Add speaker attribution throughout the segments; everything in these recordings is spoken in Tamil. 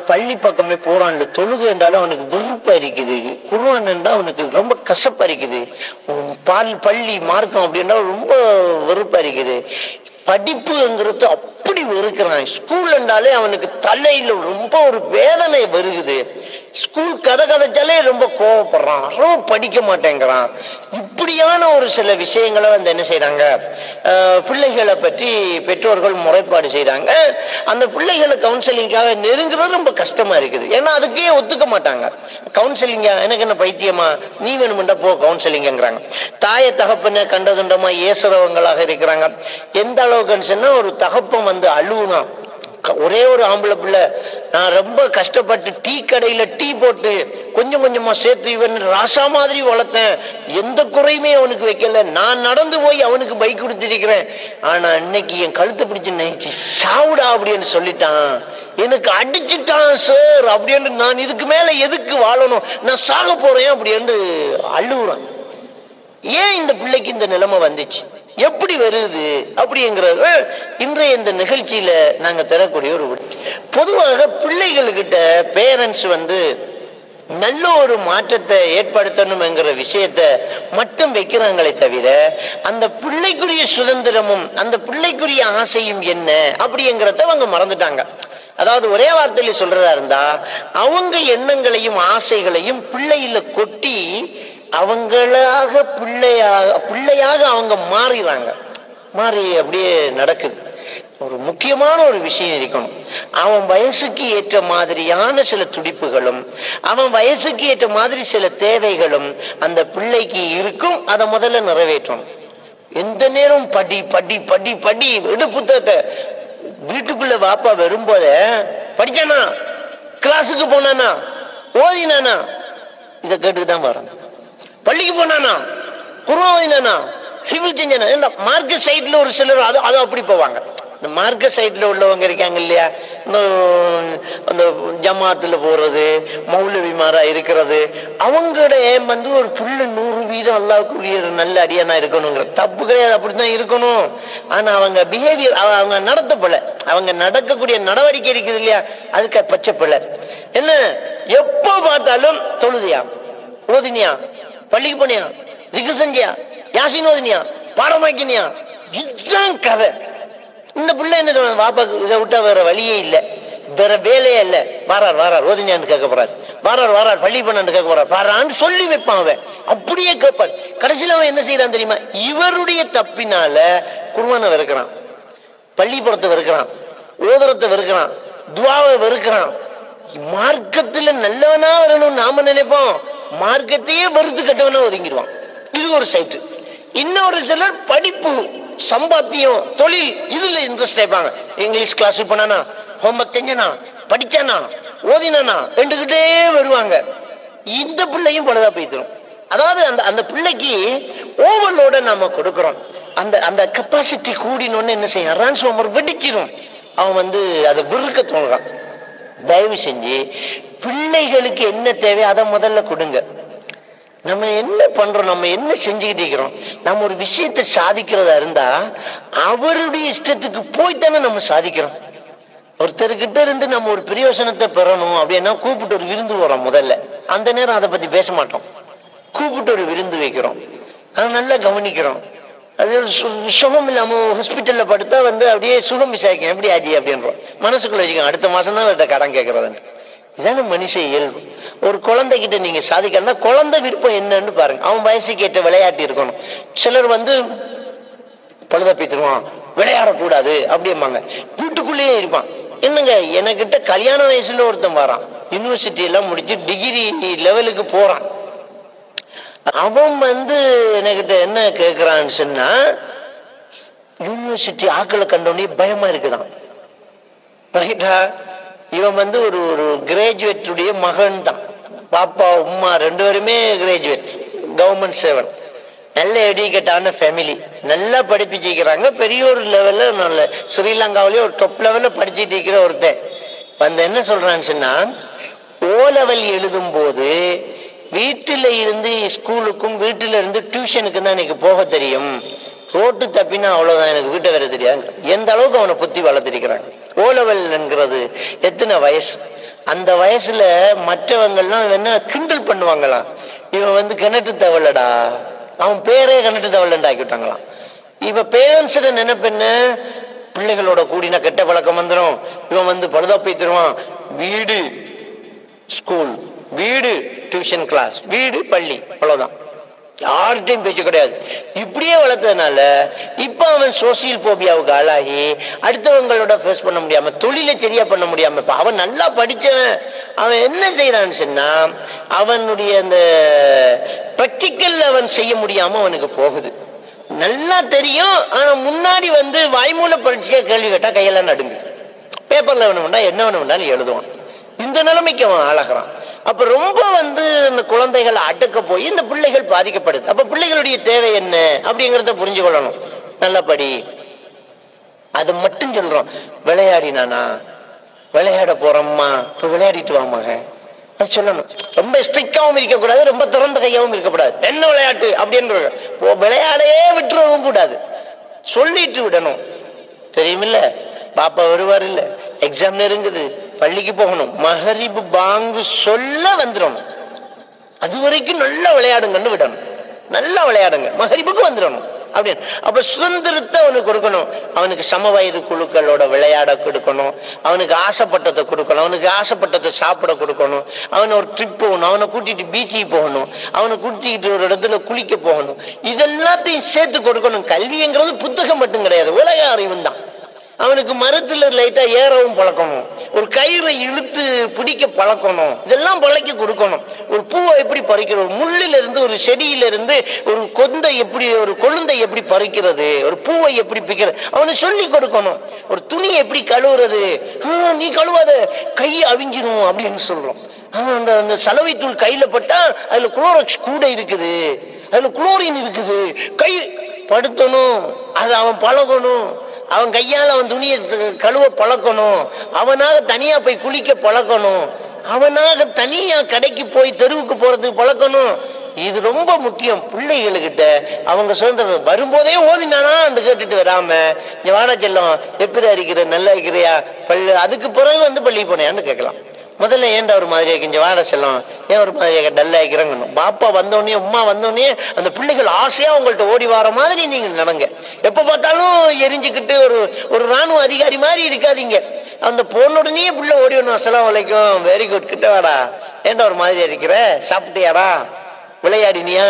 Speaker 1: பள்ளி பக்கமே போறான். இந்த தொழுகை என்றாலும் அவனுக்கு வெறுப்பா இருக்குது. குர்ஆன் என்றா அவனுக்கு ரொம்ப கசப்பா இருக்குது. பள்ளி மார்க்கம் அப்படின்னா ரொம்ப வெறுப்பா இருக்குது. படிப்புங்கிறது அப்படி வெறுக்கிறான். ஸ்கூல் என்றாலே அவனுக்கு தலையில ரொம்ப ஒரு வேதனை வருகுது. ஸ்கூல் கதை கதைச்சாலே ரொம்ப கோவப்படுறான், ரொம்ப படிக்க மாட்டேங்கிறான். இப்படியான ஒரு சில விஷயங்களை வந்து என்ன செய்யறாங்க, பிள்ளைகளை பற்றி பெற்றோர்கள் முறைப்பாடு செய்யறாங்க. அந்த பிள்ளைகளை கவுன்சிலிங்காக நெருங்குறது ரொம்ப கஷ்டமா இருக்குது. ஏன்னா அதுக்கே ஒத்துக்க மாட்டாங்க. கவுன்சிலிங்கா, எனக்கு என்ன பைத்தியமா, நீ வேணுமெண்டா போ கவுன்சிலிங்கிறாங்க. தாய தகப்பனை கண்டதுண்டமா ஏசுறவங்களாக இருக்கிறாங்க. எந்த அளவுக்குன்னு சொன்னா, ஒரு தகப்பன் வந்து அழுவுனா, ஒரே ஒரு ஆம்பளை பிள்ளை, நான் ரொம்ப கஷ்டப்பட்டு டீ கடையில டீ போட்டு கொஞ்சம் கொஞ்சமா சேர்த்து இவன் ராசா மாதிரி வளர்த்தேன், எந்த குறையுமே அவனுக்கு வைக்கல, நான் நடந்து போய் அவனுக்கு பைக் கொடுத்திருக்கிறேன், ஆனா இன்னைக்கு என் கழுத்தை பிடிச்சு நினைச்சு சாவுடா அப்படின்னு சொல்லிட்டான், எனக்கு அடிச்சுட்டான் சார் அப்படின்னு, நான் இதுக்கு மேல எதுக்கு வாழணும், நான் சாக போறேன் அப்படின்னு அழுகுறான். ஏன் இந்த பிள்ளைக்கு இந்த நிலைமை வந்துச்சு, எப்படி வருது அப்படிங்கிறது இன்றைய இந்த நிகழ்ச்சியில நாங்க தரக்கூடிய ஒரு. பொதுவாக பிள்ளைகளுக்கிட்ட பேரண்ட்ஸ் வந்து நல்ல ஒரு மாற்றத்தை ஏற்படுத்தணும் என்கிற விஷயத்த மட்டும் வைக்கிறாங்களே தவிர, அந்த பிள்ளைக்குரிய சுதந்திரமும் அந்த பிள்ளைக்குரிய ஆசையும் என்ன அப்படிங்கிறத அவங்க மறந்துட்டாங்க. அதாவது ஒரே வார்த்தையில சொல்றதா இருந்தா, அவங்க எண்ணங்களையும் ஆசைகளையும் பிள்ளையில கொட்டி அவங்களாக பிள்ளையாக அவங்க மாறிடுறாங்க. மாறி அப்படியே நடக்குது. ஒரு முக்கியமான ஒரு விஷயம் இருக்கணும், அவன் வயசுக்கு ஏற்ற மாதிரியான சில துடிப்புகளும் அவன் வயசுக்கு ஏற்ற மாதிரி சில தேவைகளும் அந்த பிள்ளைக்கு இருக்கும். அதை முதல்ல நிறைவேற்றணும். எந்த நேரம் படி படி படி படி விடு புத்தகத்தை. வீட்டுக்குள்ள வாப்பா வரும்போத படிச்சானா, கிளாஸுக்கு போனானா, ஓதினானா, இதை கேட்டுக்குதான் வரணும். பள்ளிக்கு போனானா, குர்ஆன் ஓதினானா, ஹிஃப்ல் செஞ்சானா. மார்க்க சைட்ல ஒரு சிலர் அது அப்படி போவாங்க. இந்த மார்க்க சைட்ல உள்ளவங்க இருக்காங்க இல்லையா, அந்த ஜமாத்துல போறது, மௌலவிமாரா இருக்கிறது, அவங்களோட வந்து ஒரு புள்ள 100% அல்லாஹ்வுக்குரிய நல்ல அடியானா இருக்கணுங்கிற தப்பு கிடையாது, அப்படித்தான் இருக்கணும். ஆனா அவங்க பிஹேவியர், அவங்க நடத்தப்பல, அவங்க நடக்கக்கூடிய நடவடிக்கை இருக்குது இல்லையா, அதுக்கு பச்சைப்பல. என்ன எப்போ பார்த்தாலும் தொழுதியா, ஓதினியா, பள்ளிக்கு போனியா, திக்கு செஞ்சியா, யாசின் ஓதினியா, பாடமாக்கினியா, இதுதான் கதை. இந்த பிள்ளை என்ன, வாப்பாக்கு இதை விட்டா வேற வழியே இல்லை, வேற வேலையே இல்லை. வாரார் ஓதினியான்னு கேட்க போறாரு, வாரார் பள்ளி பண்ணான்னு கேட்க போறாரு, பாரான்னு சொல்லி வைப்பான். அவன் அப்படியே கேட்பான். கடைசியில் அவன் என்ன செய்யறான் தெரியுமா, இவருடைய தப்பினால குர்ஆனை வெறுக்கிறான், பள்ளிப்புறத்தை வெறுக்கிறான், ஓதுறத்தை வெறுக்கிறான், துஆவை வெறுக்கிறான். மார்க்கத்துல நல்லவனா வரணும் நாம நினைப்போம், மார்க்கத்தையே வெறுத்து கட்டவனா ஒதுங்கிடுவான். இது ஒரு சைட்டு. இன்னொரு சிலர் படிப்பு, சம்பாத்தியம், தொழில், இதுல இன்ட்ரெஸ்ட் ஆயிப்பாங்க. இங்கிலீஷ் கிளாஸ் போனானா, ஹோம்ஒர்க் செஞ்சானா, படிச்சானா, ஓதினானா ரெண்டுகிட்டே வருவாங்க. இந்த பிள்ளையும் பழுதா போய்த்திரும். அதாவது அந்த பிள்ளைக்கு ஓவர்லோட நாம கொடுக்கிறோம். அந்த கெப்பாசிட்டி கூடினோன்னு என்ன செய்யும், டிரான்ஸ்ஃபார்மர் வெடிச்சிடும். அவன் வந்து அதை வெறுக்க தோணுறான். தயவு செஞ்சு பிள்ளைகளுக்கு என்ன தேவை அதை முதல்ல கொடுங்க. நம்ம என்ன பண்றோம், நம்ம என்ன செஞ்சுக்கிட்டு இருக்கிறோம், நம்ம ஒரு விஷயத்தை சாதிக்கிறதா இருந்தா அவருடைய இஷ்டத்துக்கு போய்த்தானே நம்ம சாதிக்கிறோம். ஒருத்தர்கிட்ட இருந்து நம்ம ஒரு பிரயோசனத்தை பெறணும் அப்படின்னா கூப்பிட்டு ஒரு விருந்து வரோம். முதல்ல அந்த நேரம் அதை பத்தி பேச மாட்டோம். கூப்பிட்டு ஒரு விருந்து வைக்கிறோம், அதை நல்லா கவனிக்கிறோம். அது சுகம் இல்லாம ஹாஸ்பிட்டல்ல படுத்தா வந்து அப்படியே சுகம் விசாரிக்கும், எப்படி ஆச்சு அப்படின்றோம். மனசுக்குள்ள வச்சுக்கோங்க, அடுத்த மாசம் தான் அவர்கிட்ட கடன் கேட்கறது. இதான மனுஷ இயல்பு. ஒரு குழந்தைகிட்ட நீங்க சாதிக்கணும்னா குழந்தை விருப்பம் என்னன்னு பாருங்க. அவன் வயசுக்கு ஏற்ற விளையாட்டு இருக்கணும். சிலர் வந்து பழுதப்பித்துருவான், விளையாடக்கூடாது அப்படிம்பாங்க, வீட்டுக்குள்ளேயே இருப்பான். என்னங்க, எனக்கிட்ட கல்யாண வயசுல ஒருத்தன் வரான், யூனிவர்சிட்டி எல்லாம் முடிச்சு டிகிரி லெவலுக்கு போறான். அவன் வந்து என்கிட்ட என்ன கேட்கிறான்னு சொன்னா, யூனிவர்சிட்டி ஆக்களை கண்டோடனே பயமா இருக்குதான். ரைட்டா? இவன் வந்து ஒரு கிராஜுவேட்டுடைய மகன் தான். பாப்பா உம்மா ரெண்டு பேருமே கிராஜுவேட், கவர்மெண்ட் சேவன், நல்ல எடிகேட்டான ஃபேமிலி, நல்லா படிப்பிச்சிக்கிறாங்க. பெரிய ஒரு லெவல்ல, நல்ல ஸ்ரீலங்காவிலேயே ஒரு டாப் லெவல்ல படிச்சுட்டு இருக்கிற ஒருத்தன் வந்து என்ன சொல்றான்னு சொன்னா, ஓ லெவல் எழுதும் போது வீட்டில இருந்து ஸ்கூலுக்கும் வீட்டில இருந்து டியூஷனுக்கு தான் எனக்கு போக தெரியும், ரோட்டு தப்பினா அவ்வளவுதான், எனக்கு வீட்டை வேற தெரியாது. எந்த அளவுக்கு அவனை புத்தி வளர்த்திருக்கிறாங்க. ஓலவல் என்கிறது எத்தனை வயசு, அந்த வயசுல மற்றவங்கள்லாம் என்ன கிண்டல் பண்ணுவாங்களாம், இவன் கிணற்று தவளடா, அவன் பேரே கிணற்று தவளண்டா ஆக்கிவிட்டாங்களாம். இப்ப பேரண்ட்ஸ் நினைப்பென்ன, பிள்ளைகளோட கூடின கெட்ட பழக்கம் வந்துடும், இவன் பழுதாப்பை தருவான், வீடு ஸ்கூல், வீடு டியூஷன் கிளாஸ், வீடு பள்ளி, அவ்வளவுதான், யார்கிட்டையும் பேச்சு கிடையாது. இப்படியே வளர்த்ததுனால இப்ப அவன் சோசியல் போபியாவுக்கு ஆளாகி அடுத்தவங்களோட ஃபேஸ் பண்ண முடியாம, தொழிலை சரியா பண்ண முடியாம, இப்ப அவன் நல்லா படிச்சவன் அவன் என்ன செய்யறான்னு சொன்னா, அவனுடைய அந்த பிராக்டிக்கல் அவன் செய்ய முடியாம அவனுக்கு போகுது. நல்லா தெரியும், ஆனா முன்னாடி வாய்மூல பரீட்சையா கேள்வி கேட்டா கையெல்லாம் நடுங்குது. பேப்பர்ல வேணும்டா என்ன வேணும்னாலும் எழுதுவான். இந்த நிலைமைக்கு அவன் ஆளாகிறான். அப்ப ரொம்ப இந்த குழந்தைகளை அடக்க போய் இந்த பிள்ளைகள் பாதிக்கப்படுது. அப்ப பிள்ளைகளுடைய தேவை என்ன அப்படிங்கிறத புரிஞ்சு கொள்ளணும். நல்லபடி அது மட்டும் சொல்றோம். விளையாடினானா, விளையாட போறோம்மா, இப்ப விளையாடிட்டு வாமாக அது சொல்லணும். ரொம்ப ஸ்ட்ரிக்டாவும் இருக்கக்கூடாது, ரொம்ப திறந்த கையாவும் இருக்கக்கூடாது. என்ன விளையாட்டு அப்படின்னு விளையாடையே விட்டுறவும் கூடாது, சொல்லிட்டு விடணும். தெரியுமில்ல, பாப்பா வருவார் இல்ல, எக்ஸாம் நெருங்குது, பள்ளிக்கு போகணும், மகரிபு பாங்கு சொல்ல வந்துடணும், அது வரைக்கும் நல்லா விளையாடுங்கன்னு விடணும். நல்லா விளையாடுங்க, மகரிபுக்கு வந்துடணும் அப்படின்னு. அப்ப சுதந்திரத்தை அவனுக்கு கொடுக்கணும். அவனுக்கு சம வயது குழுக்களோட விளையாட கொடுக்கணும், அவனுக்கு ஆசைப்பட்டதை கொடுக்கணும், அவனுக்கு ஆசைப்பட்டதை சாப்பிட கொடுக்கணும், அவனை ஒரு ட்ரிப் போகணும், அவனை கூட்டிட்டு பீச்சுக்கு போகணும், அவனை கூட்டிட்டு ஒரு இடத்துல குளிக்க போகணும், இதெல்லாத்தையும் சேர்த்து கொடுக்கணும். கல்விங்கிறது புத்தகம் மட்டும் கிடையாது, உலக அறிவு தான். அவனுக்கு மரத்துல லைட்டா ஏறவும் பழக்கணும், ஒரு கயிறை இழுத்து பிடிக்க பழக்கணும், இதெல்லாம் பழக்கி கொடுக்கணும். ஒரு பூவை எப்படி பறிக்கிறது, ஒரு முள்ளில இருந்து, ஒரு செடியில இருந்து ஒரு கொந்தை எப்படி, ஒரு கொழுந்தை எப்படி பறிக்கிறது, ஒரு பூவை எப்படி பிக்கிறது, அவனுக்கு சொல்லி கொடுக்கணும். ஒரு துணியை எப்படி கழுவுறது, நீ கழுவாத கை அவிஞ்சிரும் அப்படின்னு சொல்றோம். அந்த சலவை தூள் கையில பட்டா அதுல குளோரக்ஸ் கூட இருக்குது, அதுல குளோரின் இருக்குது, கை படுத்தணும், அது அவன் பழகணும். அவன் கையால் அவன் துணியை கழுவ பழக்கணும், அவனாக தனியா போய் குளிக்க பழக்கணும், அவனாக தனியா கடைக்கு போய் தெருவுக்கு போறதுக்கு பழக்கணும். இது ரொம்ப முக்கியம். பிள்ளைகளுக்கிட்ட அவங்க சுதந்திரம் வரும்போதே ஓதினானா அந்த கேட்டுட்டு வராம, இங்க வாடா செல்லம், எப்படி இருக்கிற, நல்லா இருக்கிறியா, பள்ளி அதுக்கு பிறகு பள்ளிக்கு போனேன்னு கேட்கலாம். முதல்ல ஏன்டா ஒரு மாதிரியா இங்க வாட செல்லம், ஏன் ஒரு மாதிரியா டல்லா இருக்கிறாங்க. பாப்பா வந்தோடனே, உமா வந்தோடனே அந்த பிள்ளைகள் ஆசையா உங்கள்கிட்ட ஓடி வர மாதிரி நீங்க நடங்க. எப்ப பார்த்தாலும் எரிஞ்சுக்கிட்டு ஒரு ராணுவ அதிகாரி மாதிரி இருக்காதீங்க. அந்த போன உடனே பிள்ளை ஓடி வரணும், அஸ்ஸலாமு அலைக்கும், வெரி குட், கிட்ட வாடா, ஏன்டா ஒரு மாதிரியா இருக்கிற, சாப்பிட்டியாடா, விளையாடினியா,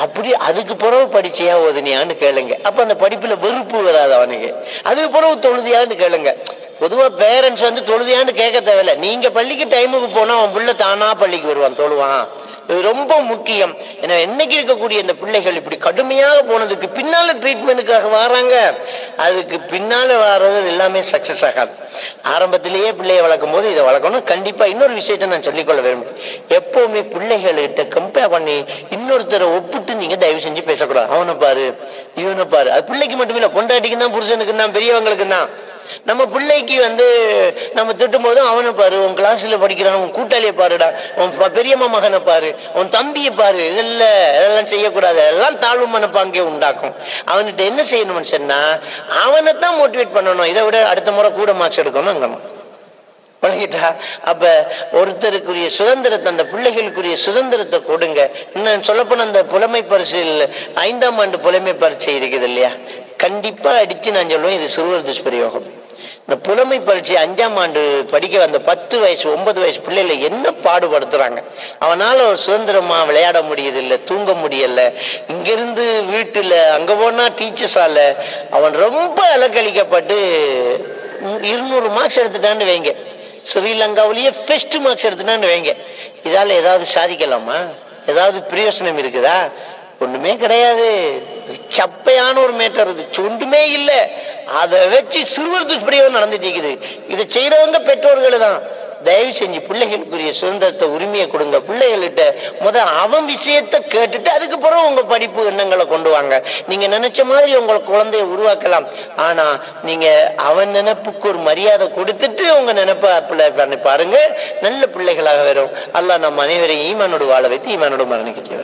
Speaker 1: அப்படி அதுக்கு பிறகு படிச்சியா ஓதுனியான்னு கேளுங்க. அப்ப அந்த படிப்புல வெறுப்பு வராது அவனுக்கு. அதுக்கு பிறகு தொழுதியான்னு கேளுங்க. பொதுவா பேரண்ட்ஸ் தொழுதியான்னு கேட்க தேவையில்லை. நீங்க பள்ளிக்கு டைமுக்கு போனா அவன் பிள்ளை தானா பள்ளிக்கு வருவான், தொழுவான். இது ரொம்ப முக்கியம். ஏன்னா என்னைக்கு இருக்கக்கூடிய இந்த பிள்ளைகள் இப்படி கடுமையாக போனதுக்கு பின்னால ட்ரீட்மெண்ட்டுக்காக வராங்க, அதுக்கு பின்னால வர்றது எல்லாமே சக்சஸ் ஆகாது. ஆரம்பத்திலேயே பிள்ளையை வளர்க்கும் போது இதை வளர்க்கணும். கண்டிப்பா இன்னொரு விஷயத்த நான் சொல்லிக்கொள்ள விரும்புகிறேன். எப்பவுமே பிள்ளைகள்கிட்ட கம்பேர் பண்ணி இன்னொருத்தரை ஒப்பிட்டு நீங்க தயவு செஞ்சு பேசக்கூடாது. அவனை பாரு, இவனை பாரு. அது பிள்ளைக்கு மட்டும் இல்ல, பொண்டாட்டிக்கு தான், புருஷனுக்கு தான், பெரியவங்களுக்கு தான். நம்ம பிள்ளைக்கு நம்ம திட்டும் போதும் அவனை பாரு, உன் கிளாஸ்ல படிக்கிறான், உன் கூட்டாளியை பாருடா, உன் பெரியம்மா மகனை பாரு, உன் தம்பியை பாரு, இதெல்லாம் செய்யக்கூடாது. அதெல்லாம் தாழ்வு மனப்பாங்கே உண்டாக்கும். அவன்கிட்ட என்ன செய்யணும்னு சொன்னா, அவனைத்தான் மோட்டிவேட் பண்ணணும். இதை விட அடுத்த முறை கூட மார்க்ஸ் எடுக்கணும். பழகிட்டா அப்ப ஒருத்தருக்குரிய சுதந்திரத்தை, அந்த பிள்ளைகளுக்குரிய சுதந்திரத்தை கொடுங்க. இன்னும் சொல்லப்போன அந்த புலமை பரிசில் 5ஆம் ஆண்டு புலமை பரீட்சை இருக்குது இல்லையா, கண்டிப்பா அடிச்சு நான் சொல்லுவேன், இது சிறுவர் துஷ்பிரயோகம். இந்த புலமை பரீட்சை 5ஆம் ஆண்டு படிக்க அந்த 10 வயசு 9 வயசு பிள்ளைகளை என்ன பாடுபடுத்துறாங்க. அவனால ஒரு சுதந்திரமா விளையாட முடியுது இல்ல, தூங்க முடியல, இங்கிருந்து வீட்டுல அங்க போனா டீச்சர்ஸால அவன் ரொம்ப அலக்கழிக்கப்பட்டு 200 மார்க்ஸ் எடுத்துட்டான்னு வைங்க, ஸ்ரீலங்காவிலேயே ஃபர்ஸ்ட் மார்க்ஸ் எடுத்துட்டான்னு வைங்க. இதால ஏதாவது சாதிக்கலாமா? ஏதாவது பிரயோசனம் இருக்குதா? ஒண்ணுமே கிடையாது. சப்பையான ஒரு மேட்டர், ஒன்றுமே இல்லை. அதை வச்சு சிறுவர் துஷ்பிரயோகம் நடந்துட்டு இருக்குது. இதை செய்யறவங்க பெற்றோர்கள் தான். தயவு செஞ்சு பிள்ளைகளுக்குரிய சுதந்திரத்தை, உரிமையை கொடுங்க. பிள்ளைகள்கிட்ட அவன் விஷயத்த கேட்டுட்டு அதுக்கு பிறகு உங்க படிப்பு எண்ணங்களை கொண்டு வாங்க. நீங்க நினைச்ச மாதிரி உங்க குழந்தைய உருவாக்கலாம். ஆனா நீங்க அவன் நினைப்புக்கு ஒரு மரியாதை கொடுத்துட்டு உங்க நினைப்ப அப்ளை பண்ணி பாருங்க, நல்ல பிள்ளைகளாக வரும். அல்லாஹ் நம்ம அனைவரையும் ஈமானோடு வாழ வைத்து ஈமானோடு மரணிக்க செய்வார்.